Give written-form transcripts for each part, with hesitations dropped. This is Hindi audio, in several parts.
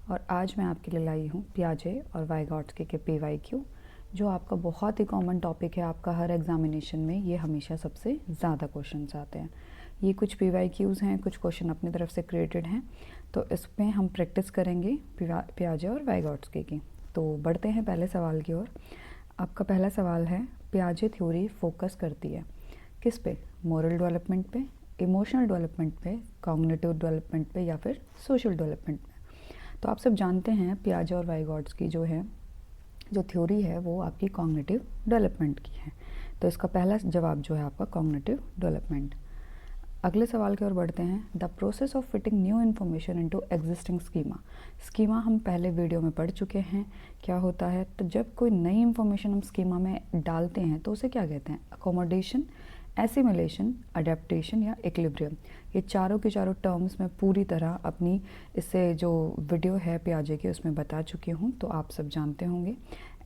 और आज मैं आपके लिए लाई हूँ पियाजे और वाइगॉट्स्की के PYQ, जो आपका बहुत ही कॉमन टॉपिक है। आपका हर एग्जामिनेशन में ये हमेशा सबसे ज़्यादा क्वेश्चंस आते हैं। ये कुछ PYQs हैं, कुछ क्वेश्चन अपनी तरफ से क्रिएटेड हैं, तो इसमें हम प्रैक्टिस करेंगे पियाजे और वाइगॉट्स्की की। तो बढ़ते हैं पहले सवाल की ओर। आपका पहला सवाल है, पियाजे थ्योरी फोकस करती है किस पे? मोरल डेवलपमेंट पे, इमोशनल डेवलपमेंट पे, कॉग्निटिव डेवलपमेंट पे या फिर सोशल डेवलपमेंट पे? तो आप सब जानते हैं पियाजे और वाइगॉट्स्की जो थ्योरी है वो आपकी कॉग्निटिव डेवलपमेंट की है। तो इसका पहला जवाब जो है आपका कॉग्निटिव डेवलपमेंट। अगले सवाल की ओर बढ़ते हैं। The process of fitting new information into existing schema हम पहले वीडियो में पढ़ चुके हैं क्या होता है। तो जब कोई नई इन्फॉर्मेशन हम स्कीमा में डालते हैं तो उसे क्या कहते हैं? अकोमोडेशन, एसिमिलेशन, अडेप्टेशन या इक्विलिब्रियम। ये चारों के चारों टर्म्स मैं पूरी तरह अपनी इससे जो वीडियो है पियाजे की उसमें बता चुकी हूँ, तो आप सब जानते होंगे।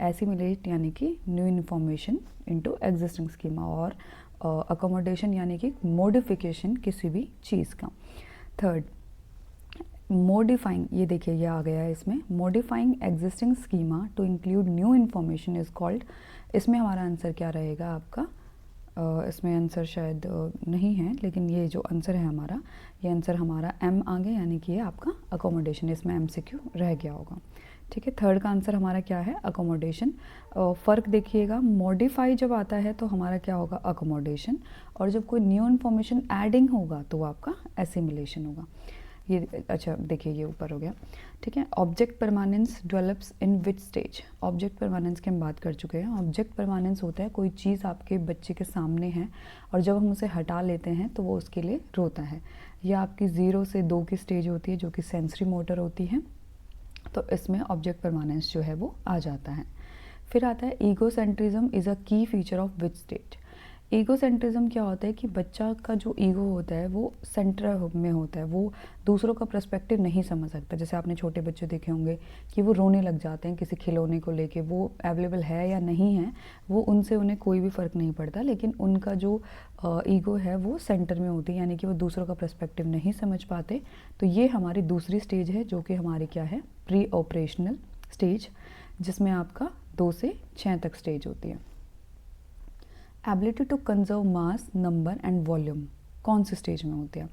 एसिमिलेट यानी कि new information into existing schema, और अकोमोडेशन यानी कि मॉडिफिकेशन किसी भी चीज़ का। थर्ड, मॉडिफाइंग, ये देखिए ये आ गया है इसमें, modifying existing schema to include new information is called. इसमें हमारा आंसर क्या रहेगा आपका? इसमें आंसर शायद नहीं है, लेकिन ये जो आंसर है हमारा, ये आंसर हमारा M आ गया, यानी कि ये आपका अकोमोडेशन। इसमें MCQ रह गया होगा। ठीक है, थर्ड का आंसर हमारा क्या है? अकोमोडेशन। फ़र्क देखिएगा, मॉडिफाई जब आता है तो हमारा क्या होगा? अकोमोडेशन, और जब कोई न्यू इन्फॉर्मेशन एडिंग होगा तो आपका एसिमिलेशन होगा। ये अच्छा देखिए ये ऊपर हो गया। ठीक है, object permanence develops in which stage? Object permanence की हम बात कर चुके हैं। ऑब्जेक्ट परमानेंस होता है कोई चीज़ आपके बच्चे के सामने है और जब हम उसे हटा लेते हैं तो वो उसके लिए रोता है। यह आपकी 0 से 2 की स्टेज होती है जो कि सेंसरी मोटर होती है। तो इसमें ऑब्जेक्ट परमानेंस जो है वो आ जाता है। फिर आता है ईगोसेंट्रिज्म इज़ अ की feature of which stage? Egocentrism क्या होता है कि बच्चा का जो ईगो होता है वो सेंटर में होता है, वो दूसरों का पर्सपेक्टिव नहीं समझ सकता। जैसे आपने छोटे बच्चे देखे होंगे कि वो रोने लग जाते हैं किसी खिलौने को लेके, वो अवेलेबल है या नहीं है वो उनसे उन्हें कोई भी फ़र्क नहीं पड़ता, लेकिन उनका जो ईगो है वो सेंटर में होती है, यानी कि वो दूसरों का पर्सपेक्टिव नहीं समझ पाते। तो ये हमारी दूसरी स्टेज है जो कि हमारी क्या है? प्री ऑपरेशनल स्टेज, जिसमें आपका 2 से 6 तक स्टेज होती है। Ability to conserve mass, number and volume कौन सी स्टेज में होती है?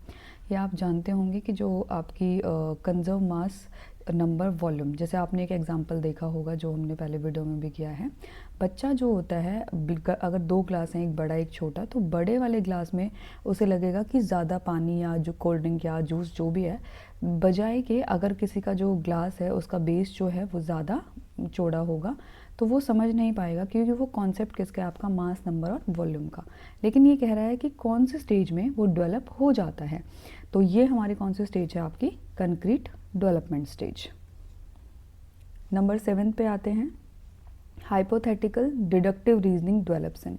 ये आप जानते होंगे कि जो आपकी कंजर्व मास, नंबर, वॉल्यूम, जैसे आपने एक एग्जांपल देखा होगा जो हमने पहले वीडियो में भी किया है। बच्चा जो होता है, अगर 2 ग्लास हैं, एक बड़ा एक छोटा, तो बड़े वाले ग्लास में उसे लगेगा कि ज़्यादा पानी या जो कोल्ड ड्रिंक या जूस जो भी है, बजाय कि अगर किसी का जो ग्लास है उसका बेस जो है वो ज़्यादा चौड़ा होगा तो वो समझ नहीं पाएगा, क्योंकि वो कॉन्सेप्ट किसका है? आपका मास, नंबर और वॉल्यूम का। लेकिन ये कह रहा है कि कौन से स्टेज में वो डेवलप हो जाता है। तो ये हमारी कौन सी स्टेज है? आपकी कंक्रीट डेवलपमेंट स्टेज। नंबर 7 पे आते हैं। Hypothetical deductive reasoning develops in.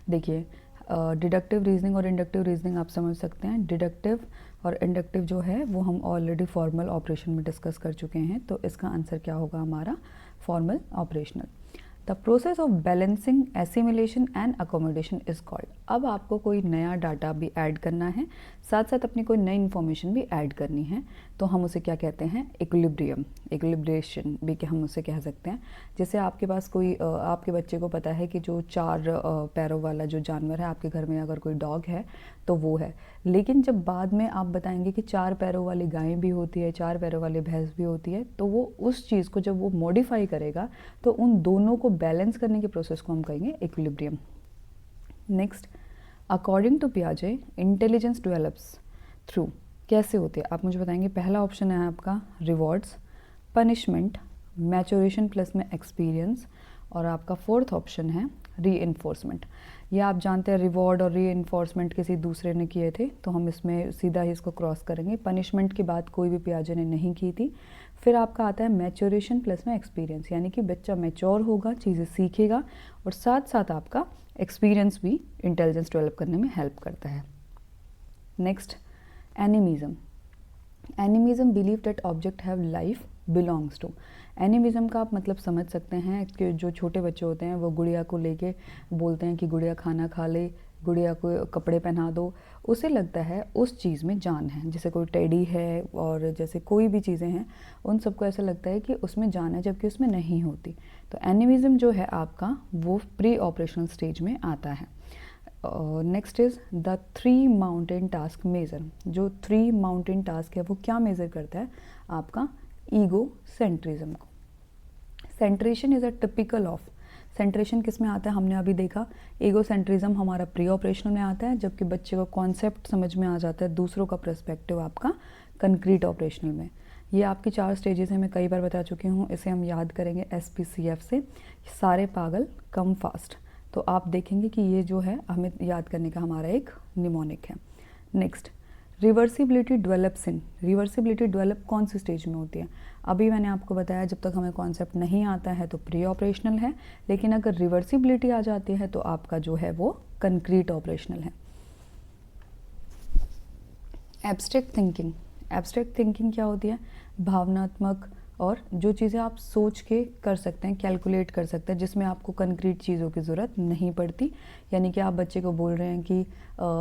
देखिए डिडक्टिव रीजनिंग और इंडक्टिव रीजनिंग आप समझ सकते हैं। डिडक्टिव और इंडक्टिव जो है वो हम ऑलरेडी फॉर्मल ऑपरेशन में डिस्कस कर चुके हैं, तो इसका आंसर क्या होगा हमारा? Formal operational. The process of balancing assimilation and accommodation is called. अब आपको कोई नया डाटा भी ऐड करना है, साथ साथ अपनी कोई नई इन्फॉर्मेशन भी ऐड करनी है, तो हम उसे क्या कहते हैं? इक्विलिब्रियम, इक्विलिब्रेशन भी क्या हम उसे कह सकते हैं। जैसे आपके पास कोई आपके बच्चे को पता है कि जो 4 पैरों वाला जो जानवर है आपके घर में, अगर कोई डॉग है तो वो है, लेकिन जब बाद में आप बताएंगे कि 4 पैरों वाली गाय भी होती है, 4 पैरों वाली भैंस भी होती है, तो वो उस चीज़ को जब वो मॉडिफाई करेगा तो उन दोनों को बैलेंस करने के प्रोसेस को हम कहेंगे इक्विलिब्रियम। नेक्स्ट, अकॉर्डिंग टू पियाजे इंटेलिजेंस डेवलप्स थ्रू, कैसे होती है आप मुझे बताएंगे? पहला ऑप्शन है आपका रिवॉर्ड्स, पनिशमेंट, मैचुरेशन प्लस में एक्सपीरियंस, और आपका फोर्थ ऑप्शन है री-इन्फोर्समेंट। ये आप जानते हैं रिवॉर्ड और री-इन्फोर्समेंट किसी दूसरे ने किए थे, तो हम इसमें सीधा ही इसको क्रॉस करेंगे। पनिशमेंट की बात कोई भी पियाजे ने नहीं की थी। फिर आपका आता है मैच्योरेशन प्लस में एक्सपीरियंस, यानी कि बच्चा मैच्योर होगा, चीज़ें सीखेगा, और साथ साथ आपका एक्सपीरियंस भी इंटेलिजेंस डेवलप करने में हेल्प करता है। Next, animism. Animism believe that object have life belongs to. Animism का आप मतलब समझ सकते हैं कि जो छोटे बच्चे होते हैं वो गुड़िया को लेके बोलते हैं कि गुड़िया खाना खा ले, गुड़िया को कपड़े पहना दो, उसे लगता है उस चीज़ में जान है। जैसे कोई टेडी है और जैसे कोई भी चीज़ें हैं, उन सबको ऐसा लगता है कि उसमें जान है, जबकि उसमें नहीं होती। तो एनिमिज्म जो है आपका वो प्री ऑपरेशनल स्टेज में आता है। Next is the 3 mountain task measure. जो 3 माउंटेन टास्क है वो क्या मेज़र करता है? आपका ईगो सेंट्रिज्म को। सेंट्रेशन इज़ अ टिपिकल ऑफ, सेंट्रेशन किस में आता है हमने अभी देखा, ईगो सेंट्रिज्म हमारा प्री ऑपरेशनल में आता है, जबकि बच्चे को कॉन्सेप्ट समझ में आ जाता है दूसरों का पर्सपेक्टिव आपका कंक्रीट ऑपरेशनल में। ये आपकी 4 स्टेजेस हैं, मैं कई बार बता चुकी हूँ, इसे हम याद करेंगे SPCF से, सारे पागल कम फास्ट। तो आप देखेंगे कि ये जो है हमें याद करने का हमारा एक निमोनिक है। Next, reversibility develops in, reversibility develop कौन सी स्टेज में होती है? अभी मैंने आपको बताया जब तक हमें कॉन्सेप्ट नहीं आता है तो प्री ऑपरेशनल है, लेकिन अगर रिवर्सिबिलिटी आ जाती है तो आपका जो है वो कंक्रीट ऑपरेशनल है। एब्स्ट्रैक्ट थिंकिंग, एब्स्ट्रैक्ट थिंकिंग क्या होती है? भावनात्मक और जो चीज़ें आप सोच के कर सकते हैं, कैलकुलेट कर सकते हैं, जिसमें आपको कंक्रीट चीज़ों की ज़रूरत नहीं पड़ती। यानी कि आप बच्चे को बोल रहे हैं कि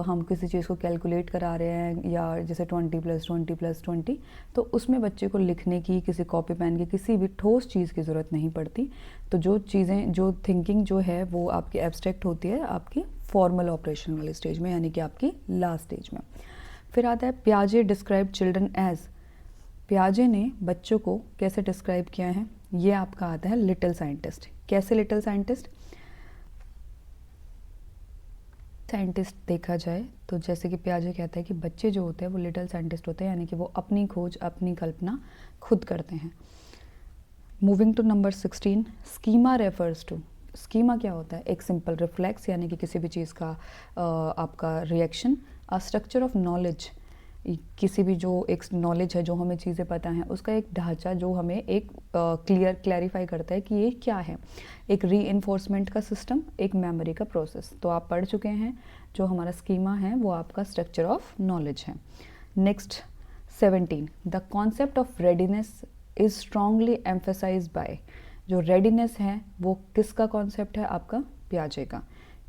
हम किसी चीज़ को कैलकुलेट करा रहे हैं, या जैसे 20+20+20, तो उसमें बच्चे को लिखने की, किसी कॉपी पेन की, किसी भी ठोस चीज़ की ज़रूरत नहीं पड़ती। तो जो चीज़ें, जो थिंकिंग जो है वो आपकी एब्स्ट्रैक्ट होती है आपकी फॉर्मल ऑपरेशन वाले स्टेज में, यानी कि आपकी लास्ट स्टेज में। फिर आता है पियाजे डिस्क्राइब चिल्ड्रन एज, पियाजे ने बच्चों को कैसे डिस्क्राइब किया है? ये आपका आता है लिटिल साइंटिस्ट। कैसे लिटिल साइंटिस्ट? साइंटिस्ट देखा जाए तो जैसे कि पियाजे कहता है कि बच्चे जो होते हैं वो लिटिल साइंटिस्ट होते हैं, यानी कि वो अपनी खोज, अपनी कल्पना खुद करते हैं। Moving to number 16, schema refers to, schema क्या होता है? एक सिंपल रिफ्लेक्स, यानी कि किसी भी चीज़ का आपका reaction. A structure of knowledge, किसी भी जो एक नॉलेज है, जो हमें चीज़ें पता हैं, उसका एक ढांचा जो हमें एक क्लैरिफाई करता है कि ये क्या है। एक रीइंफोर्समेंट का सिस्टम, एक मेमोरी का प्रोसेस। तो आप पढ़ चुके हैं, जो हमारा स्कीमा है वो आपका स्ट्रक्चर ऑफ नॉलेज है। Next 17, the concept of readiness is strongly emphasize by, जो रेडीनेस है वो किसका कॉन्सेप्ट है? आपका पियाजे का।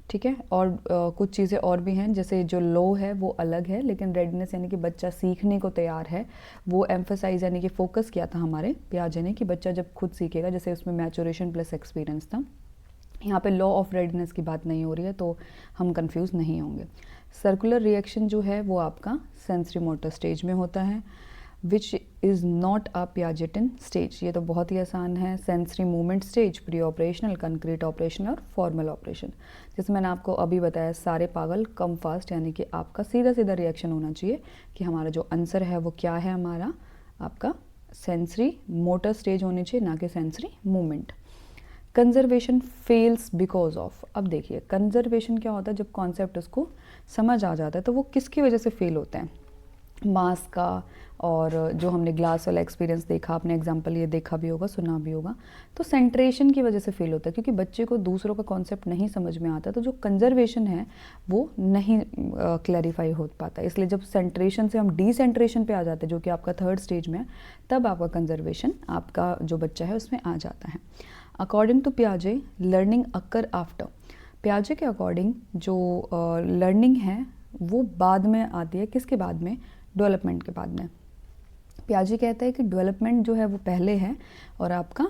ठीक है, और कुछ चीज़ें और भी हैं, जैसे जो लो है वो अलग है, लेकिन रेडीनेस यानी कि बच्चा सीखने को तैयार है, वो एम्फेसाइज यानी कि फोकस किया था हमारे पियाजे ने कि बच्चा जब खुद सीखेगा, जैसे उसमें मैचुरेशन प्लस एक्सपीरियंस था। यहाँ पे लॉ ऑफ रेडीनेस की बात नहीं हो रही है, तो हम कंफ्यूज नहीं होंगे। सर्कुलर रिएक्शन जो है वो आपका सेंसरी मोटर स्टेज में होता है, which is not a Piagetian stage. ये तो बहुत ही आसान है। Sensory movement stage, pre operational, concrete operation और फॉर्मल ऑपरेशन। जैसे मैंने आपको अभी बताया, सारे पागल कम फास्ट, यानी कि आपका सीधा सीधा रिएक्शन होना चाहिए कि हमारा जो आंसर है वो क्या है, हमारा आपका सेंसरी मोटर स्टेज होनी चाहिए, ना कि sensory movement. Conservation fails because of, अब देखिए कंजर्वेशन क्या होता है? जब कॉन्सेप्ट उसको समझ आ जाता है तो वो किसकी वजह से फेल होते हैं? मास का, और जो हमने ग्लास वाला एक्सपीरियंस देखा, आपने एग्जांपल ये देखा भी होगा, सुना भी होगा, तो सेंट्रेशन की वजह से फेल होता है, क्योंकि बच्चे को दूसरों का कॉन्सेप्ट नहीं समझ में आता, तो जो कंजर्वेशन है वो नहीं क्लैरिफाई हो पाता। इसलिए जब सेंट्रेशन से हम डिसेंट्रेशन पे आ जाते हैं, जो कि आपका 3rd स्टेज में है, तब आपका कंजर्वेशन, आपका जो बच्चा है उसमें आ जाता है। अकॉर्डिंग टू पियाजे, लर्निंग अकर आफ्टर, पियाजे के अकॉर्डिंग जो लर्निंग है वो बाद में आती है। किसके बाद में? डेवलपमेंट के बाद में। पियाजे कहता है कि डेवलपमेंट जो है वो पहले है और आपका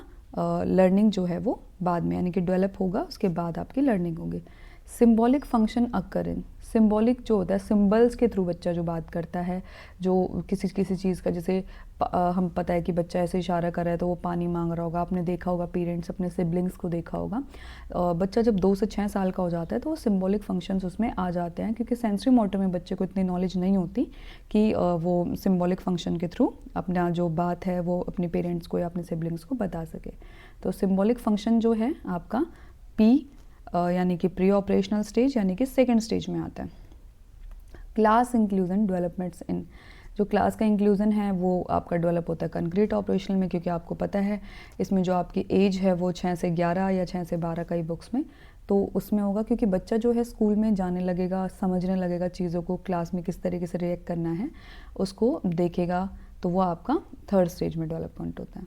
लर्निंग जो है वो बाद में, यानी कि डेवलप होगा उसके बाद आपकी लर्निंग होगी। सिंबॉलिक फंक्शन अकर इन, सिंबॉलिक जो होता है, सिंबल्स के थ्रू बच्चा जो बात करता है, जो किसी चीज़ का, जैसे हम पता है कि बच्चा ऐसे इशारा कर रहा है तो वो पानी मांग रहा होगा, आपने देखा होगा, पेरेंट्स अपने सिबलिंग्स को देखा होगा। बच्चा जब 2 से 6 साल का हो जाता है तो वो सिंबॉलिक फंक्शंस उसमें आ जाते हैं, क्योंकि सेंसरी मोटर में बच्चे को इतनी नॉलेज नहीं होती कि वो सिंबॉलिक फंक्शन के थ्रू अपना जो बात है वो अपने पेरेंट्स को या अपने सिबलिंग्स को बता सके। तो सिंबॉलिक फंक्शन जो है आपका पी यानी कि प्री ऑपरेशनल स्टेज, यानी कि 2nd स्टेज में आता है। क्लास इंक्लूजन डेवलपमेंट्स इन, जो क्लास का इंक्लूजन है वो आपका डेवलप होता है कंक्रीट ऑपरेशनल में, क्योंकि आपको पता है इसमें जो आपकी एज है वो 6 से 11 या 6 से 12 कई बुक्स में, तो उसमें होगा, क्योंकि बच्चा जो है स्कूल में जाने लगेगा, समझने लगेगा चीज़ों को, क्लास में किस तरीके से रिएक्ट करना है उसको देखेगा, तो वो आपका 3rd स्टेज में डेवलपमेंट होता है।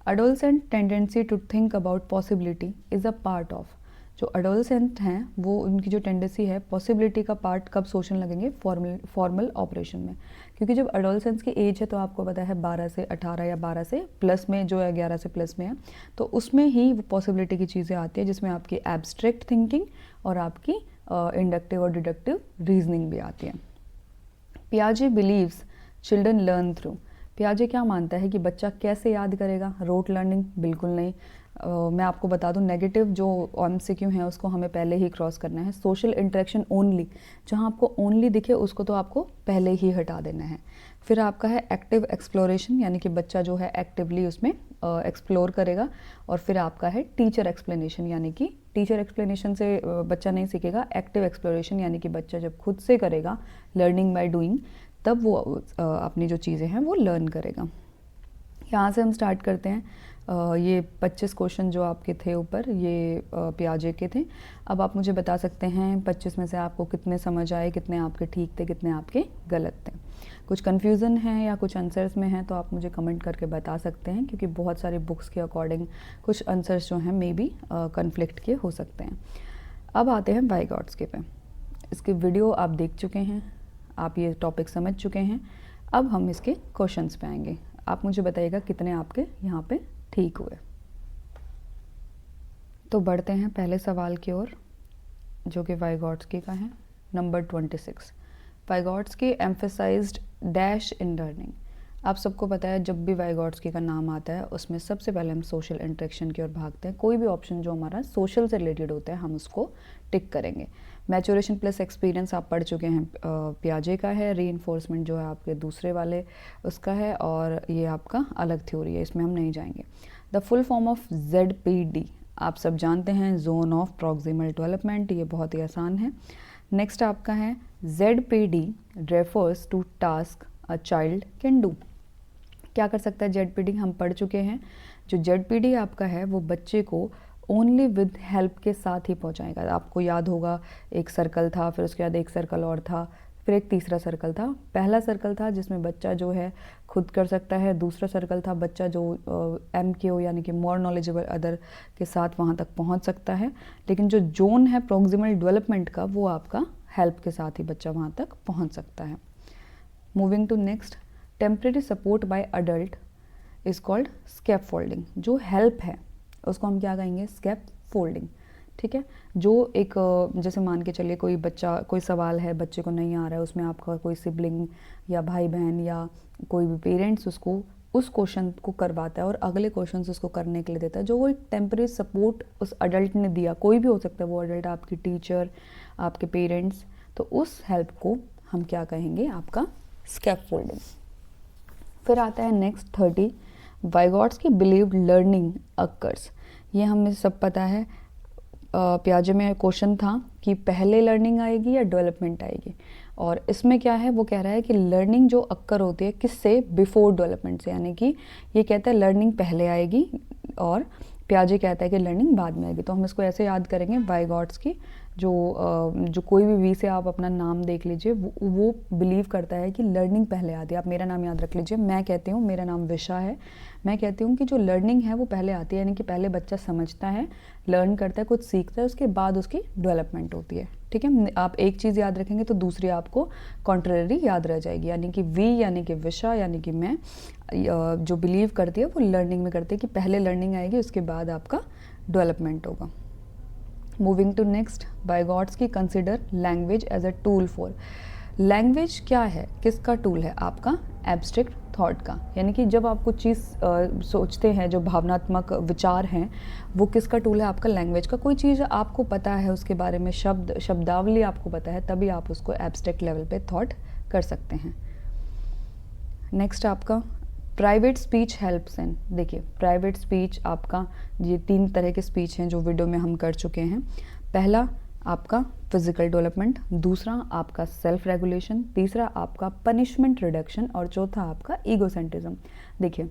Adolescent tendency to think about possibility is a part of, जो एडोलसेंट हैं वो उनकी जो टेंडेंसी है, पॉसिबिलिटी का पार्ट कब सोचने लगेंगे, फॉर्मल ऑपरेशन में। क्योंकि जब एडोलसेंस की एज है तो आपको पता है 12 से 18 या 12 से प्लस में जो है 11 से प्लस में है, तो उसमें ही वो पॉसिबिलिटी की चीज़ें आती है जिसमें आपकी एब्स्ट्रैक्ट थिंकिंग और आपकी इंडक्टिव और डिडक्टिव रीजनिंग भी आती है। पियाजे बिलीव्स चिल्ड्रन लर्न थ्रू। पियाजे क्या मानता है कि बच्चा कैसे याद करेगा, रोट लर्निंग बिल्कुल नहीं। मैं आपको बता दूं, नेगेटिव जो MCQ है उसको हमें पहले ही क्रॉस करना है। सोशल इंटरेक्शन ओनली, जहां आपको ओनली दिखे उसको तो आपको पहले ही हटा देना है। फिर आपका है एक्टिव एक्सप्लोरेशन, यानी कि बच्चा जो है एक्टिवली उसमें एक्सप्लोर करेगा। और फिर आपका है टीचर एक्सप्लेनेशन, यानी कि टीचर एक्सप्लेनेशन से बच्चा नहीं सीखेगा। एक्टिव एक्सप्लोरेशन यानी कि बच्चा जब खुद से करेगा, लर्निंग बाय डूइंग, तब वो अपनी जो चीज़ें हैं वो लर्न करेगा। यहाँ से हम स्टार्ट करते हैं। ये 25 क्वेश्चन जो आपके थे ऊपर, ये पियाजे के थे। अब आप मुझे बता सकते हैं 25 में से आपको कितने समझ आए, कितने आपके ठीक थे, कितने आपके गलत थे। कुछ कन्फ्यूज़न है या कुछ आंसर्स में है तो आप मुझे कमेंट करके बता सकते हैं, क्योंकि बहुत सारी बुक्स के अकॉर्डिंग कुछ आंसर्स जो हैं मे बी कन्फ्लिक्ट के हो सकते हैं। अब आते हैं वाइगॉट्स्की पे। इसकी वीडियो आप देख चुके हैं, आप ये टॉपिक समझ चुके हैं। अब हम इसके क्वेश्चंस पे आएंगे। आप मुझे बताइएगा कितने आपके यहाँ पे ठीक हुए। तो बढ़ते हैं पहले सवाल की ओर, जो कि वाइगॉट्स्की का है। Number 26, Vygotsky emphasised dash in learning. आप सबको पता है जब भी वाइगॉट्स्की का नाम आता है उसमें सबसे पहले हम सोशल इंटरेक्शन की ओर भागते हैं। कोई भी ऑप्शन जो हमारा सोशल से रिलेटेड होता है हम उसको टिक करेंगे। मैचुरेशन प्लस एक्सपीरियंस आप पढ़ चुके हैं, पियाजे का है। रीइंफोर्समेंट जो है आपके दूसरे वाले उसका है, और ये आपका अलग थ्योरी है, इसमें हम नहीं जाएंगे। The full form of ZPD आप सब जानते हैं, जोन ऑफ प्रॉक्सिमल डेवलपमेंट, ये बहुत ही आसान है। नेक्स्ट आपका है ZPD refers to task a child can do. क्या कर सकता है ZPD, हम पढ़ चुके हैं। जो ZPD आपका है वो बच्चे को ओनली विद हेल्प के साथ ही पहुंचाएगा। आपको याद होगा एक सर्कल था, फिर उसके बाद एक सर्कल और था, फिर एक तीसरा सर्कल था। पहला सर्कल था जिसमें बच्चा जो है खुद कर सकता है, दूसरा सर्कल था बच्चा जो MKO यानी कि मोर नॉलेजेबल अदर के साथ वहाँ तक पहुँच सकता है। लेकिन जो जोन है प्रॉक्सिमल डेवलपमेंट का, वो आपका हेल्प के साथ ही बच्चा वहाँ तक पहुँच सकता है। Moving to next, temporary support by adult is called scaffolding. जो हेल्प है उसको हम क्या कहेंगे, स्कैफोल्डिंग। ठीक है, जो एक जैसे मान के चलिए कोई बच्चा, कोई सवाल है बच्चे को नहीं आ रहा है, उसमें आपका कोई सिबलिंग या भाई बहन या कोई भी पेरेंट्स उसको उस क्वेश्चन को करवाता है और अगले क्वेश्चन उसको करने के लिए देता है। जो वो एक टेम्परेरी सपोर्ट उस अडल्ट ने दिया, कोई भी हो सकता है वो अडल्ट, आपकी टीचर, आपके पेरेंट्स, तो उस हेल्प को हम क्या कहेंगे, आपका स्कैफोल्डिंग। फिर आता है नेक्स्ट 30, वाइगॉट्स्की बिलीव्ड लर्निंग अकर्स। ये हमें सब पता है। पियाजे में क्वेश्चन था कि पहले लर्निंग आएगी या डेवलपमेंट आएगी, और इसमें क्या है, वो कह रहा है कि लर्निंग जो अक्कर होती है किससे, बिफोर डेवलपमेंट से, यानी कि ये कहता है लर्निंग पहले आएगी और पियाजे कहता है कि लर्निंग बाद में आएगी। तो हम इसको ऐसे याद करेंगे, वाइगॉट्स्की जो कोई भी वी से आप अपना नाम देख लीजिए, वो बिलीव करता है कि लर्निंग पहले आती है। आप मेरा नाम याद रख लीजिए, मैं कहती हूँ, मेरा नाम विशा है, मैं कहती हूँ कि जो लर्निंग है वो पहले आती है, यानी कि पहले बच्चा समझता है, लर्न करता है, कुछ सीखता है, उसके बाद उसकी डेवलपमेंट होती है। ठीक है, आप एक चीज़ याद रखेंगे तो दूसरी आपको कॉन्ट्ररी याद रह जाएगी। यानी कि वी यानी कि विशा यानी कि मैं, जो बिलीव करती है वो लर्निंग में करती है कि पहले लर्निंग आएगी उसके बाद आपका डेवलपमेंट होगा। Moving to next, Vygotsky consider language as a tool for. Language क्या है, किसका टूल है, आपका एब्स्ट्रैक्ट थॉट का। यानी कि जब आप कुछ चीज़ सोचते हैं, जो भावनात्मक विचार हैं, वो किसका टूल है, आपका लैंग्वेज का। कोई चीज़ आपको पता है, उसके बारे में शब्दावली आपको पता है, तभी आप उसको एब्स्ट्रैक्ट लेवल पे थॉट कर सकते हैं। नेक्स्ट आपका प्राइवेट स्पीच हेल्प्स इन। देखिए, प्राइवेट स्पीच आपका, ये 3 तरह के स्पीच हैं जो वीडियो में हम कर चुके हैं। पहला आपका फिजिकल डेवलपमेंट, दूसरा आपका सेल्फ रेगुलेशन, तीसरा आपका पनिशमेंट रिडक्शन, और चौथा आपका ईगोसेंट्रिज्म। देखिए,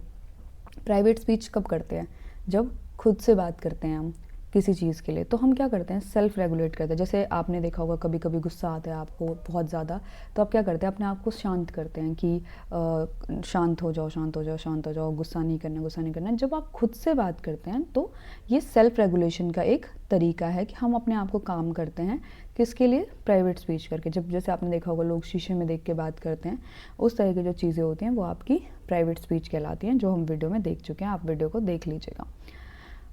प्राइवेट स्पीच कब करते हैं, जब खुद से बात करते हैं हम, किसी चीज़ के लिए, तो हम क्या करते हैं, सेल्फ रेगुलेट करते हैं। जैसे आपने देखा होगा कभी कभी गुस्सा आता है आपको बहुत ज़्यादा, तो आप क्या करते हैं, अपने आप को शांत करते हैं कि शांत हो जाओ, शांत हो जाओ, शांत हो जाओ, गुस्सा नहीं करना, गुस्सा नहीं करना। जब आप खुद से बात करते हैं तो ये सेल्फ रेगुलेशन का एक तरीका है कि हम अपने आप को काम करते हैं। किसके लिए, प्राइवेट स्पीच करके। जब जैसे आपने देखा होगा लोग शीशे में देख के बात करते हैं, उस तरह की जो चीज़ें होती हैं वो आपकी प्राइवेट स्पीच कहलाती हैं, जो हम वीडियो में देख चुके हैं, आप वीडियो को देख लीजिएगा।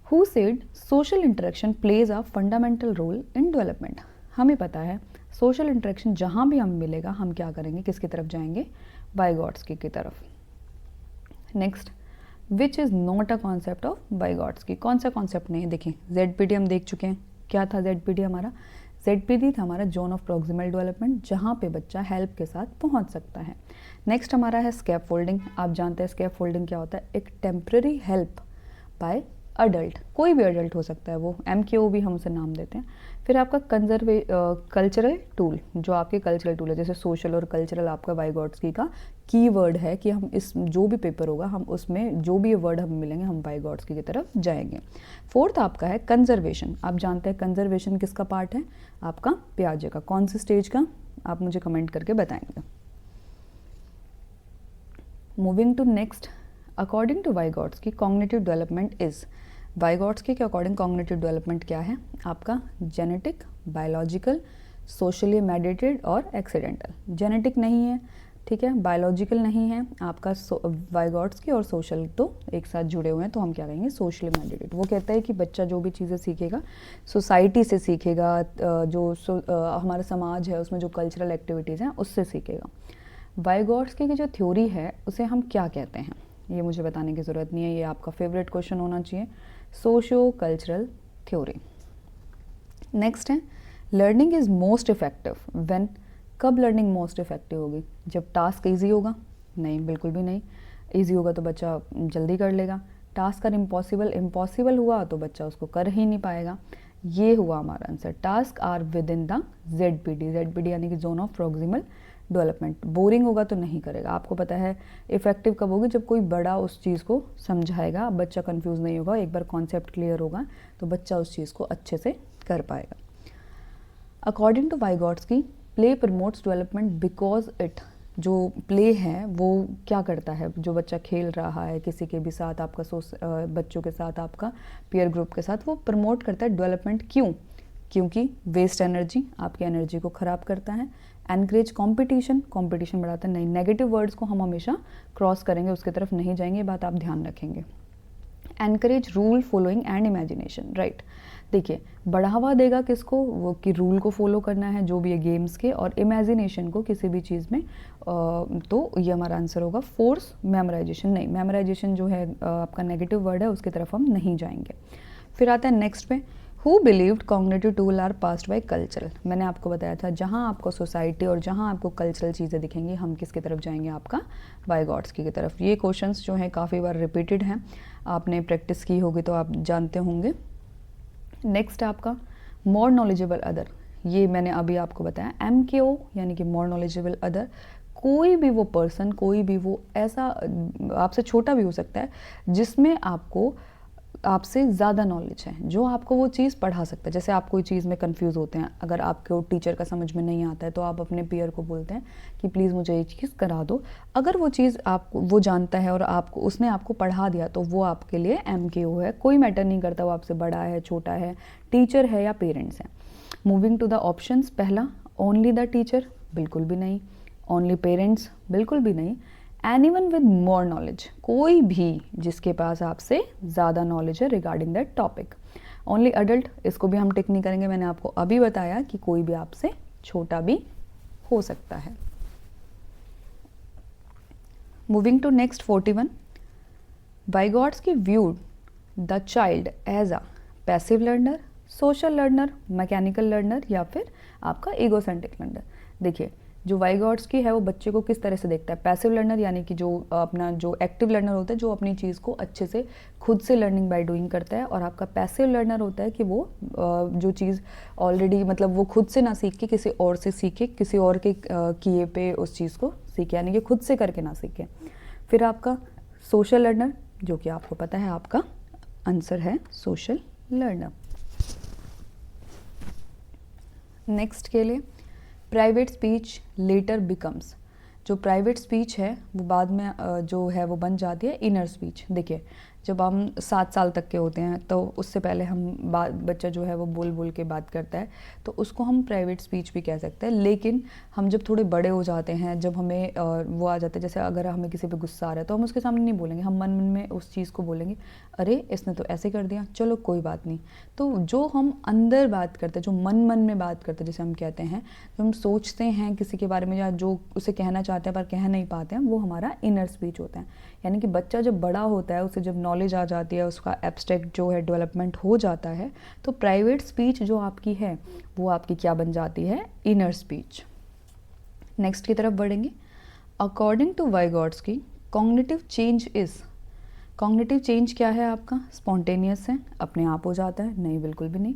Who said social interaction plays a fundamental role in development? हमें पता है सोशल इंटरेक्शन जहाँ भी हम मिलेगा हम क्या करेंगे, किसकी तरफ जाएंगे, वाइगॉट्स्की की तरफ। Next, which is not a concept of Vygotsky. कौन सा कॉन्सेप्ट नहीं है, देखिए ZPD हम देख चुके हैं। क्या था ZPD हमारा, ZPD था हमारा जोन ऑफ प्रॉक्सिमल डेवलपमेंट, जहाँ पे बच्चा हेल्प के साथ पहुँच सकता है। नेक्स्ट हमारा है स्कैप फोल्डिंग। आप जानते हैं स्कैप फोल्डिंग क्या होता है, एक टेम्प्रेरी हेल्प बाय अडल्ट, कोई भी अडल्ट हो सकता है, वो MKO भी हम उसे नाम देते हैं। फिर आपका कल्चरल टूल, जो आपके कल्चरल टूल है, जैसे सोशल और कल्चरल आपका वाइगॉट्स्की का कीवर्ड है कि हम इस जो भी पेपर होगा हम उसमें जो भी वर्ड हमें मिलेंगे हम वाइगॉट्स्की की तरफ जाएंगे। फोर्थ आपका है कंजर्वेशन। आप जानते हैं कंजर्वेशन किसका पार्ट है, आपका पियाजे का। कौन सी स्टेज का, आप मुझे कमेंट करके बताएंगे। Moving to next, according to Vygotsky cognitive development is. Vygotsky के अकॉर्डिंग कॉग्निटिव डेवलपमेंट क्या है आपका, जेनेटिक, बायोलॉजिकल, सोशली मेडिटेड और एक्सीडेंटल। जेनेटिक नहीं है, ठीक है, बायोलॉजिकल नहीं है आपका, वाइगॉट्स्की और सोशल तो एक साथ जुड़े हुए हैं, तो हम क्या कहेंगे, सोशली मेडिटेड। वो कहता है कि बच्चा जो भी चीज़ें सीखेगा सोसाइटी से सीखेगा, हमारा समाज है उसमें जो कल्चरल एक्टिविटीज़ हैं उससे सीखेगा। वाइगॉट्स्की की जो थ्योरी है उसे हम क्या कहते हैं, ये मुझे बताने की ज़रूरत नहीं है, ये आपका फेवरेट क्वेश्चन होना चाहिए। Socio cultural theory. नेक्स्ट है learning is most effective when. कब लर्निंग मोस्ट इफेक्टिव होगी, जब टास्क इजी होगा, नहीं बिल्कुल भी नहीं। इजी होगा तो बच्चा जल्दी कर लेगा, टास्क अगर इम्पॉसिबल हुआ तो बच्चा उसको कर ही नहीं पाएगा। ये हुआ हमारा answer, task are within the ZPD यानी कि zone of proximal development. Boring होगा तो नहीं करेगा। आपको पता है इफेक्टिव कब होगी, जब कोई बड़ा उस चीज़ को समझाएगा, बच्चा कंफ्यूज नहीं होगा, एक बार कॉन्सेप्ट क्लियर होगा तो बच्चा उस चीज़ को अच्छे से कर पाएगा। According to Vygotsky play promotes development because it. जो प्ले है वो क्या करता है, जो बच्चा खेल रहा है किसी के भी साथ, आपका बच्चों के साथ, आपका पीयर ग्रुप के साथ, वो प्रमोट करता है डेवलपमेंट। क्यों, क्योंकि वेस्ट एनर्जी, आपकी एनर्जी को ख़राब करता है। एनकरेज कंपटीशन बढ़ाता है। नहीं, नेगेटिव वर्ड्स को हम हमेशा क्रॉस करेंगे, उसकी तरफ नहीं जाएंगे, ये बात आप ध्यान रखेंगे। Encourage rule following and imagination, right. देखिए बढ़ावा देगा किसको, वो कि रूल को फॉलो करना है जो भी है गेम्स के, और इमेजिनेशन को किसी भी चीज़ में। तो ये हमारा आंसर होगा। फोर्स मेमोराइजेशन, नहीं, मेमोराइजेशन जो है आपका नेगेटिव वर्ड है, उसकी तरफ हम नहीं जाएंगे। फिर आता है नेक्स्ट पे, who believed cognitive tool are passed by cultural. मैंने आपको बताया था जहाँ आपको सोसाइटी और जहाँ आपको कल्चरल चीज़ें दिखेंगी हम किसकी तरफ जाएंगे, आपका वाइगॉट्स्की की तरफ। ये क्वेश्चंस जो हैं काफ़ी बार रिपीटेड हैं, आपने प्रैक्टिस की होगी तो आप जानते होंगे। नेक्स्ट आपका मोर नॉलेजेबल अदर, ये मैंने अभी आपको बताया। MKO यानी कि मोर नॉलेजेबल अदर, कोई भी वो पर्सन, कोई भी वो ऐसा आपसे छोटा भी हो सकता है जिसमें आपसे ज़्यादा नॉलेज है, जो आपको वो चीज़ पढ़ा सकता है। जैसे आप कोई चीज़ में कंफ्यूज होते हैं, अगर आपको टीचर का समझ में नहीं आता है तो आप अपने पीयर को बोलते हैं कि प्लीज़ मुझे ये चीज़ करा दो। अगर वो चीज़ आपको वो जानता है और उसने आपको पढ़ा दिया तो वो आपके लिए MKO है। कोई मैटर नहीं करता वो आपसे बड़ा है, छोटा है, टीचर है या पेरेंट्स हैं। मूविंग टू द ऑप्शंस, पहला ओनली द टीचर, बिल्कुल भी नहीं। ओनली पेरेंट्स, बिल्कुल भी नहीं। एनीवन विद मोर नॉलेज, कोई भी जिसके पास आपसे ज़्यादा नॉलेज है regarding that topic. Only adult, इसको भी हम टिक नहीं करेंगे, मैंने आपको अभी बताया कि कोई भी आपसे छोटा भी हो सकता है। Moving to next 41, Vygotsky viewed the child as a passive learner, social learner, mechanical learner या फिर आपका ईगोसेंट्रिक लर्नर। देखिए जो वाइगॉट्स्की है वो बच्चे को किस तरह से देखता है, पैसिव लर्नर यानी कि जो अपना जो एक्टिव लर्नर होता है जो अपनी चीज़ को अच्छे से खुद से लर्निंग बाय डूइंग करता है, और आपका पैसिव लर्नर होता है कि वो जो चीज़ ऑलरेडी मतलब वो खुद से ना सीख के किसी और से सीखे, किसी और के किए पे उस चीज़ को सीखे, यानी कि खुद से करके ना सीखे। फिर आपका सोशल लर्नर, जो कि आपको पता है आपका आंसर है सोशल लर्नर। नेक्स्ट के लिए प्राइवेट स्पीच लेटर बिकम्स, जो प्राइवेट स्पीच है वो बाद में जो है वो बन जाती है इनर स्पीच। देखिए जब हम 7 साल तक के होते हैं तो उससे पहले हम बच्चा जो है वो बोल बोल के बात करता है, तो उसको हम प्राइवेट स्पीच भी कह सकते हैं। लेकिन हम जब थोड़े बड़े हो जाते हैं, जब हमें वो आ जाता है, जैसे अगर हमें किसी पे गुस्सा आ रहा है तो हम उसके सामने नहीं बोलेंगे, हम मन मन में उस चीज़ को बोलेंगे, अरे इसने तो ऐसे कर दिया, चलो कोई बात नहीं। तो जो हम अंदर बात करते हैं, जो मन मन में बात करते हैं, जैसे हम कहते हैं, जो हम सोचते हैं किसी के बारे में या जो उसे कहना चाहते हैं पर कह नहीं पाते हैं, वो हमारा इनर स्पीच होता है। यानी कि बच्चा जब बड़ा होता है, उसे जब नॉलेज आ जाती है, उसका एब्स्ट्रैक्ट जो है डेवलपमेंट हो जाता है, तो प्राइवेट स्पीच जो आपकी है वो आपकी क्या बन जाती है, इनर स्पीच। नेक्स्ट की तरफ बढ़ेंगे। According to Vygotsky cognitive change is, cognitive change क्या है आपका, स्पॉन्टेनियस है, अपने आप हो जाता है, नहीं बिल्कुल भी नहीं।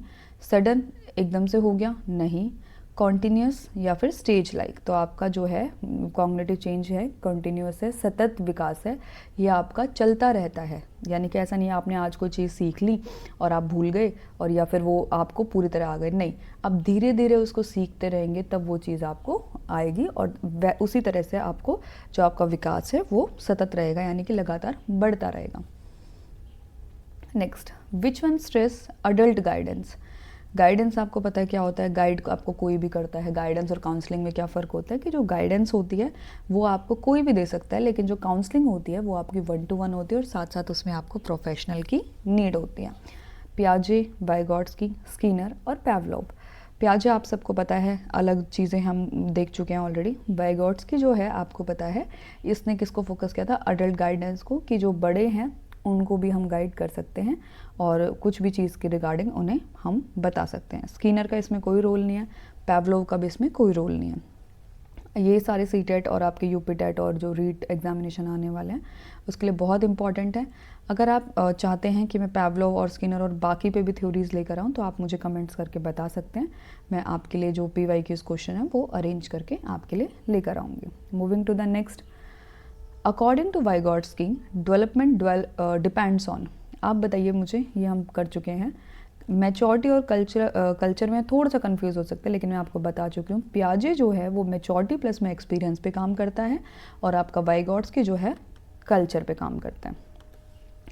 सडन, एकदम से हो गया, नहीं। कॉन्टिन्यूस या फिर स्टेज लाइक, तो आपका जो है कॉग्निटिव चेंज है, कॉन्टिन्यूस है, सतत विकास है, ये आपका चलता रहता है। यानी कि ऐसा नहीं है आपने आज कोई चीज़ सीख ली और आप भूल गए और या फिर वो आपको पूरी तरह आ गई, नहीं, अब धीरे धीरे उसको सीखते रहेंगे तब वो चीज़ आपको आएगी और उसी तरह से आपको जो आपका विकास है वो सतत रहेगा, यानी कि लगातार बढ़ता रहेगा। Next, which one stress adult guidance. Guidance आपको पता है क्या होता है, गाइड आपको कोई भी करता है। गाइडेंस और काउंसलिंग में क्या फ़र्क होता है कि जो गाइडेंस होती है वो आपको कोई भी दे सकता है, लेकिन जो काउंसलिंग होती है वो आपकी 1 to 1 होती है और साथ साथ उसमें आपको प्रोफेशनल की नीड होती है। पियाजे, वाइगॉट्स्की, स्किनर और पैवलोव। पियाजे आप सबको पता है, अलग चीज़ें हम देख चुके हैं ऑलरेडी। वाइगॉट्स्की जो है आपको पता है इसने किसको फोकस किया था, अडल्ट गाइडेंस को, कि जो बड़े हैं उनको भी हम गाइड कर सकते हैं और कुछ भी चीज़ के रिगार्डिंग उन्हें हम बता सकते हैं। स्किनर का इसमें कोई रोल नहीं है, पैवलोव का भी इसमें कोई रोल नहीं है। ये सारे सीटेट और आपके यूपीटेट और जो रीट एग्जामिनेशन आने वाले हैं उसके लिए बहुत इंपॉर्टेंट है। अगर आप चाहते हैं कि मैं पैवलोव और स्किनर और बाकी पे भी थ्योरीज लेकर आऊँ तो आप मुझे कमेंट्स करके बता सकते हैं, मैं आपके लिए जो PYQs क्वेश्चन है वो अरेंज करके आपके लिए लेकर आऊँगी। Moving to the next, according to Vygotsky development depends on, आप बताइए मुझे, ये हम कर चुके हैं। मैच्योरिटी और कल्चर में थोड़ा सा कंफ्यूज हो सकते हैं, लेकिन मैं आपको बता चुकी हूँ। पियाजे जो है वो मैच्योरिटी प्लस में एक्सपीरियंस पे काम करता है और आपका वाइगॉट्स्की जो है कल्चर पे काम करता है।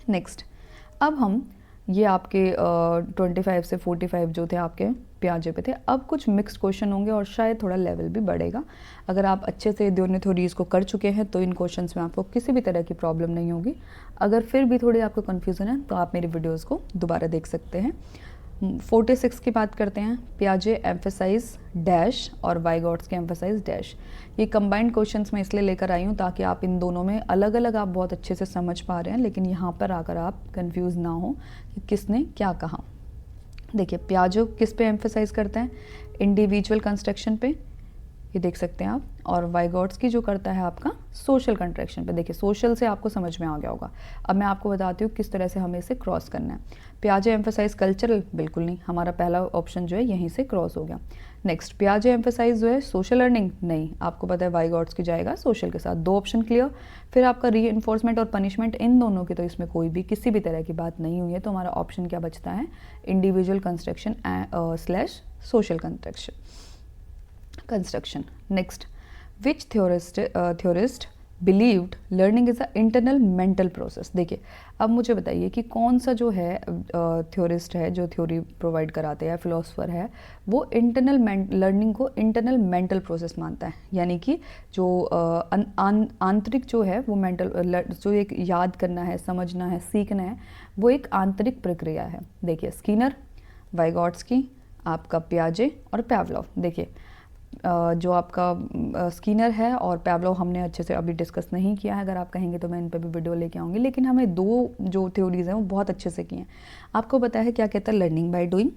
नेक्स्ट, अब हम ये आपके 25 से 45 जो थे आपके पियाजे पे थे। अब कुछ मिक्स्ड क्वेश्चन होंगे और शायद थोड़ा लेवल भी बढ़ेगा। अगर आप अच्छे से दोनों थ्योरीज को कर चुके हैं तो इन क्वेश्चंस में आपको किसी भी तरह की प्रॉब्लम नहीं होगी। अगर फिर भी थोड़ी आपको कन्फ्यूज़न है तो आप मेरी वीडियोज़ को दोबारा देख सकते हैं। 46 की बात करते हैं। पियाजे एम्फेसाइज डैश और वाइगॉट्स्की एम्फेसाइज डैश। ये कंबाइंड क्वेश्चंस मैं इसलिए लेकर आई हूँ ताकि आप इन दोनों में अलग अलग आप बहुत अच्छे से समझ पा रहे हैं, लेकिन यहाँ पर आकर आप कंफ्यूज ना हो कि किसने क्या कहा। देखिए पियाजे किस पे एम्फेसाइज करते हैं, इंडिविजुअल कंस्ट्रक्शन पे, ये देख सकते हैं आप, और वाइगॉट्स्की जो करता है आपका सोशल कंट्रैक्शन पे। देखिए सोशल से आपको समझ में आ गया होगा। अब मैं आपको बताती हूँ किस तरह से हमें इसे क्रॉस करना है। पियाजे एम्फेसाइज कल्चरल, बिल्कुल नहीं, हमारा पहला ऑप्शन जो है यहीं से क्रॉस हो गया। नेक्स्ट, पियाजे एम्फेसाइज जो है सोशल लर्निंग, नहीं, आपको पता है वाइगॉट्स्की जाएगा सोशल के साथ। 2 ऑप्शन क्लियर। फिर आपका रीइंफोर्समेंट और पनिशमेंट, इन दोनों की तो इसमें कोई भी किसी भी तरह की बात नहीं हुई है, तो हमारा ऑप्शन क्या बचता है, individual construction slash social construction. Next, which theorist believed learning is a internal mental process. देखिए अब मुझे बताइए कि कौन सा जो है थ्योरिस्ट है जो थ्योरी प्रोवाइड कराते हैं, फिलोसफर है, वो इंटरनल लर्निंग को इंटरनल मेंटल प्रोसेस मानता है। यानी कि जो आंतरिक जो है वो मेंटल, जो एक याद करना है, समझना है, सीखना है, वो एक आंतरिक प्रक्रिया है। देखिए स्किनर, वाइगॉट्स्की, आपका पियाजे और पैवलोव। देखिए जो आपका स्किनर है और पैवलोव हमने अच्छे से अभी डिस्कस नहीं किया है, अगर आप कहेंगे तो मैं इन पे भी वीडियो लेके आऊँगी, लेकिन हमें 2 जो थ्योरीज हैं वो बहुत अच्छे से की हैं। आपको पता है क्या कहता है, लर्निंग बाय डूइंग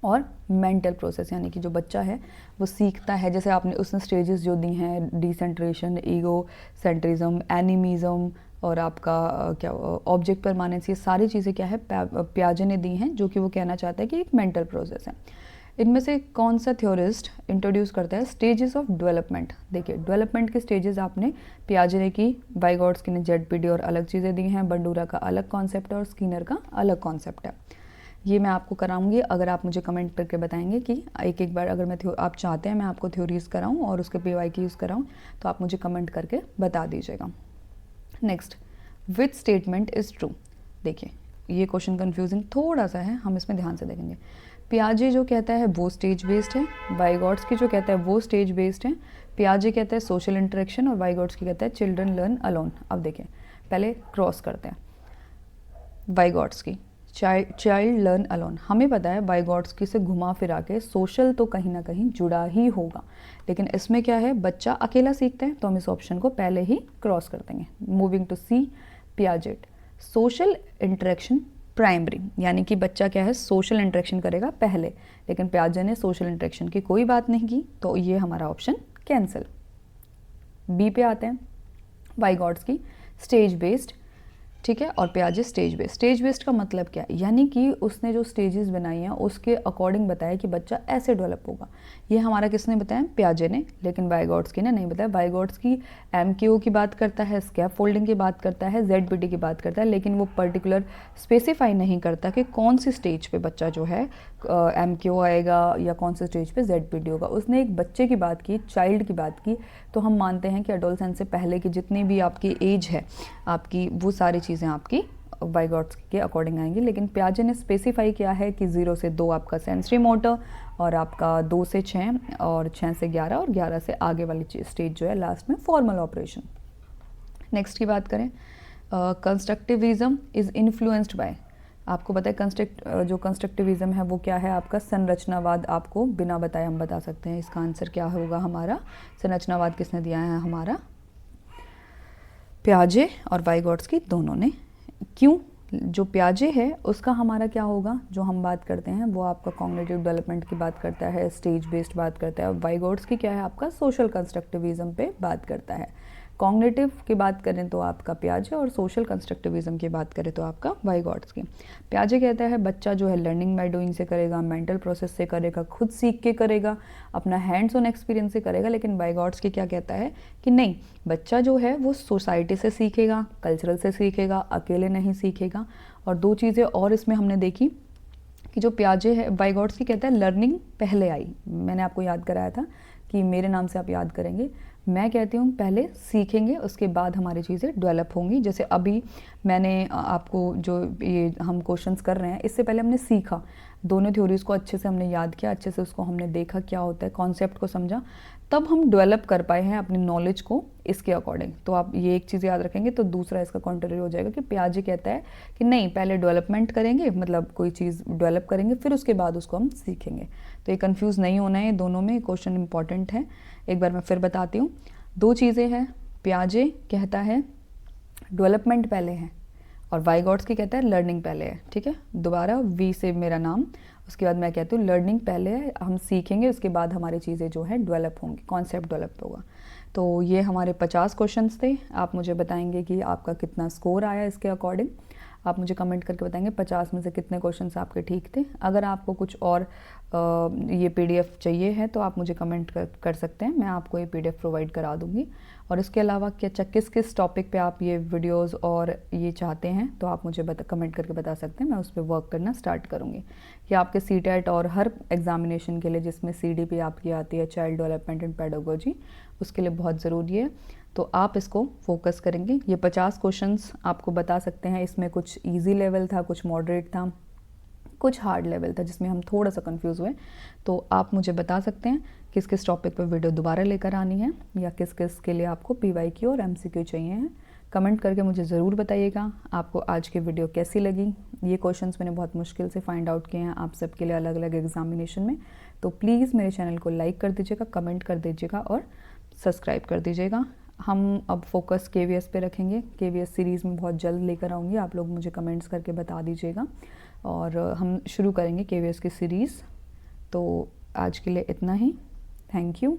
और मेंटल प्रोसेस, यानी कि जो बच्चा है वो सीखता है। जैसे आपने उसने स्टेजेस जो दी हैं, डिसेंट्रेशन, ईगो सेंट्रिज्म, एनिमिज्म और आपका क्या ऑब्जेक्ट परमानेंस, ये सारी चीज़ें क्या है पियाजे ने दी हैं, जो कि वो कहना चाहता है कि एक मेंटल प्रोसेस है। इनमें से कौन सा थ्योरिस्ट इंट्रोड्यूस करता है स्टेजेस ऑफ डेवलपमेंट। देखिए डेवलपमेंट के स्टेजेस आपने पियाजे ने की, वाइगॉट्स्की ने ZPD और अलग चीज़ें दी हैं, बंडूरा का अलग कॉन्सेप्ट है और स्किनर का अलग कॉन्सेप्ट है। ये मैं आपको कराऊंगी अगर आप मुझे कमेंट करके बताएंगे कि एक एक बार अगर मैं आप चाहते हैं मैं आपको थ्योरीज़ कराऊं और उसके PYQs कराऊं, तो आप मुझे कमेंट करके बता दीजिएगा। Next, which statement is true. देखिए ये क्वेश्चन कंफ्यूजिंग थोड़ा सा है, हम इसमें ध्यान से देखेंगे। पियाजे जो कहता है वो स्टेज बेस्ड है, वाइगॉट्स्की जो कहता है वो स्टेज बेस्ड है। पियाजे कहता है सोशल इंटरेक्शन और वाइगॉट्स्की कहता है चिल्ड्रन लर्न अलोन। अब देखें पहले क्रॉस करते हैं। वाइगॉट्स्की चाइल्ड लर्न अलोन, हमें पता है वाइगॉट्स्की से घुमा फिरा के सोशल तो कहीं ना कहीं जुड़ा ही होगा, लेकिन इसमें क्या है बच्चा अकेला सीखता है, तो हम इस ऑप्शन को पहले ही क्रॉस कर देंगे। Moving to C, Piaget social interaction primary, यानी कि बच्चा क्या है सोशल इंटरेक्शन करेगा पहले, लेकिन पियाजे ने सोशल इंटरेक्शन की कोई बात नहीं की, तो ये हमारा ऑप्शन कैंसिल। बी पे आते हैं, वाइगॉट्स्की स्टेज बेस्ड, ठीक है, और पियाजे स्टेज बेस्ड। स्टेज बेस्ड का मतलब क्या है, यानी कि उसने जो स्टेजेस बनाई हैं उसके अकॉर्डिंग बताया कि बच्चा ऐसे डेवलप होगा। ये हमारा किसने बताया, पियाजे ने, लेकिन वाइगॉट्स्की ने नहीं बताया। वाइगॉट्स्की MKO की बात करता है, स्कैप फोल्डिंग की बात करता है, ZPT की बात करता है, लेकिन वो पर्टिकुलर स्पेसिफाई नहीं करता कि कौन सी स्टेज पे बच्चा जो है MKO आएगा या कौन से स्टेज पे ZPT होगा। उसने एक बच्चे की बात की, चाइल्ड की बात की, तो हम मानते हैं कि एडोलसेंस से पहले की जितनी भी आपकी एज है आपकी, वो सारी चीज़ें आपकी वाइगॉट्स्की के अकॉर्डिंग आएंगी। लेकिन पियाजे ने स्पेसिफाई किया है कि 0 से 2 आपका सेंसरी मोटर, और आपका 2 से 6 और 6 से 11 और 11 से आगे वाली स्टेज जो है लास्ट में फॉर्मल ऑपरेशन। नेक्स्ट की बात करें, कंस्ट्रक्टिविज्म इज़ इन्फ्लुएंस्ड बाय, आपको पता है जो कंस्ट्रक्टिविज्म है वो क्या है आपका संरचनावाद। आपको बिना बताए हम बता सकते हैं इसका आंसर क्या होगा हमारा। संरचनावाद किसने दिया है, हमारा पियाजे और वाइगॉट्स्की दोनों ने। क्यों, जो पियाजे है उसका हमारा क्या होगा, जो हम बात करते हैं वो आपका कॉग्निटिव डेवलपमेंट की बात करता है, स्टेज बेस्ड बात करता है। वाइगॉट्स्की क्या है आपका सोशल कंस्ट्रक्टिविज्म पे बात करता है। कॉग्निटिव की बात करें तो आपका पियाजे, और सोशल कंस्ट्रक्टिविज्म की बात करें तो आपका वाइगॉट्स्की। पियाजे कहता है बच्चा जो है लर्निंग बाय डूइंग से करेगा, मेंटल प्रोसेस से करेगा, खुद सीख के करेगा, अपना हैंड्स ऑन एक्सपीरियंस से करेगा। लेकिन वाइगॉट्स्की क्या कहता है कि नहीं, बच्चा जो है वो सोसाइटी से सीखेगा, कल्चरल से सीखेगा, अकेले नहीं सीखेगा। और दो चीज़ें और इसमें हमने देखी कि जो पियाजे है, वाइगॉट्स्की कहता है लर्निंग पहले आई। मैंने आपको याद कराया था कि मेरे नाम से आप याद करेंगे, मैं कहती हूँ पहले सीखेंगे उसके बाद हमारी चीज़ें डेवलप होंगी। जैसे अभी मैंने आपको जो ये हम क्वेश्चंस कर रहे हैं, इससे पहले हमने सीखा, दोनों थ्योरीज़ को अच्छे से हमने याद किया, अच्छे से उसको हमने देखा क्या होता है, कॉन्सेप्ट को समझा, तब हम डेवलप कर पाए हैं अपनी नॉलेज को इसके अकॉर्डिंग। तो आप ये एक चीज़ याद रखेंगे तो दूसरा इसका कॉन्ट्ररी हो जाएगा कि पियाजे कहता है कि नहीं, पहले डेवलपमेंट करेंगे, मतलब कोई चीज़ डेवलप करेंगे फिर उसके बाद उसको हम सीखेंगे। तो ये कंफ्यूज नहीं होना है, दोनों में क्वेश्चन इंपॉर्टेंट है। एक बार मैं फिर बताती हूँ, दो चीज़ें हैं, पियाजे कहता है डेवलपमेंट पहले है और वाइगॉट्स्की कहता है लर्निंग पहले है। ठीक है, दोबारा वी से मेरा नाम, उसके बाद मैं कहती हूँ लर्निंग पहले है, हम सीखेंगे उसके बाद हमारी चीज़ें जो है डेवलप होंगी, कॉन्सेप्ट डेवलप होगा। तो ये हमारे 50 क्वेश्चंस थे। आप मुझे बताएंगे कि आपका कितना स्कोर आया इसके अकॉर्डिंग। आप मुझे कमेंट करके बताएंगे 50 में से कितने क्वेश्चंस आपके ठीक थे। अगर आपको कुछ और ये PDF चाहिए है तो आप मुझे कमेंट कर सकते हैं, मैं आपको ये PDF प्रोवाइड करा दूँगी। और इसके अलावा क्या किस किस टॉपिक पे आप ये वीडियोस और ये चाहते हैं तो आप मुझे कमेंट करके बता सकते हैं, मैं उस पर वर्क करना स्टार्ट करूँगी। ये आपके CTET और हर एग्जामिनेशन के लिए जिसमें CDP आपकी आती है, चाइल्ड डेवलपमेंट एंड पेडागोजी, उसके लिए बहुत ज़रूरी है। तो आप इसको फोकस करेंगे। ये 50 क्वेश्चंस आपको बता सकते हैं, इसमें कुछ इजी लेवल था, कुछ मॉडरेट था, कुछ हार्ड लेवल था जिसमें हम थोड़ा सा कंफ्यूज हुए। तो आप मुझे बता सकते हैं किस किस टॉपिक पर वीडियो दोबारा लेकर आनी है या किस किस के लिए आपको PYQ और MCQ चाहिए हैं। कमेंट करके मुझे ज़रूर बताइएगा आपको आज की वीडियो कैसी लगी। ये क्वेश्चंस मैंने बहुत मुश्किल से फाइंड आउट किए हैं आप सबके लिए अलग अलग एग्जामिनेशन में। तो प्लीज़ मेरे चैनल को लाइक कर दीजिएगा, कमेंट कर दीजिएगा और सब्सक्राइब कर दीजिएगा। हम अब फोकस KVS पे रखेंगे, KVS सीरीज़ में बहुत जल्द लेकर आऊँगी, आप लोग मुझे कमेंट्स करके बता दीजिएगा और हम शुरू करेंगे KVS की सीरीज़। तो आज के लिए इतना ही, थैंक यू।